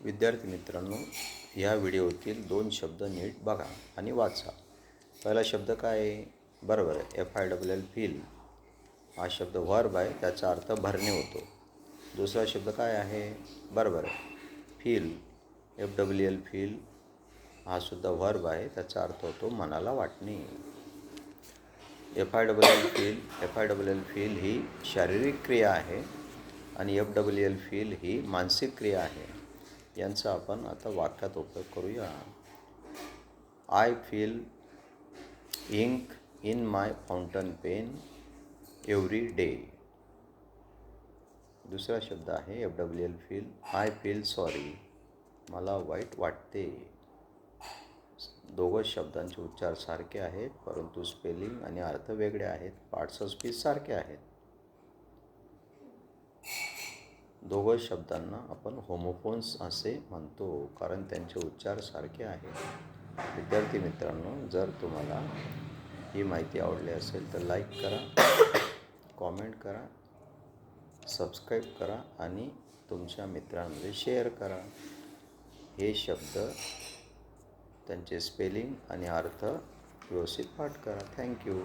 विद्यार्थी मित्रांनो, ह्या व्हिडिओतील 2 शब्द नीट बघा आणि वाचा. पहिला शब्द काय आहे? बरोबर आहे, FILL फील हा शब्द व्हर्ब आहे, त्याचा अर्थ भरणे होतो. दुसरा शब्द काय आहे? बरोबर आहे, फील, FWL फील हा सुद्धा व्हर्ब आहे, त्याचा अर्थ होतो मनाला वाटणे. FILL फील ही शारीरिक क्रिया आहे आणि FWL फील ही मानसिक क्रिया आहे. यांचा आपण आता वाक्यात उपयोग करूया. I feel ink in my fountain pen every day. दुसरा शब्द आहे FWL feel, I feel sorry, मला वाईट वाटते. दोघं शब्दांचे उच्चार सारखे आहेत, परंतु स्पेलिंग आणि अर्थ वेगळे आहेत. पार्ट्स ऑफ स्पीच सारखे आहेत. दोघं शब्दांना आपण होमोफोन्स असे म्हणतो, कारण त्यांचे उच्चार सारखे आहेत. विद्यार्थी मित्रांनो, जर तुम्हाला ही माहिती आवडली असेल तर लाईक करा, कॉमेंट करा, सबस्क्राईब करा आणि तुमच्या मित्रांमध्ये शेअर करा. हे शब्द त्यांचे स्पेलिंग आणि अर्थ व्यवस्थित पाठ करा. थँक्यू.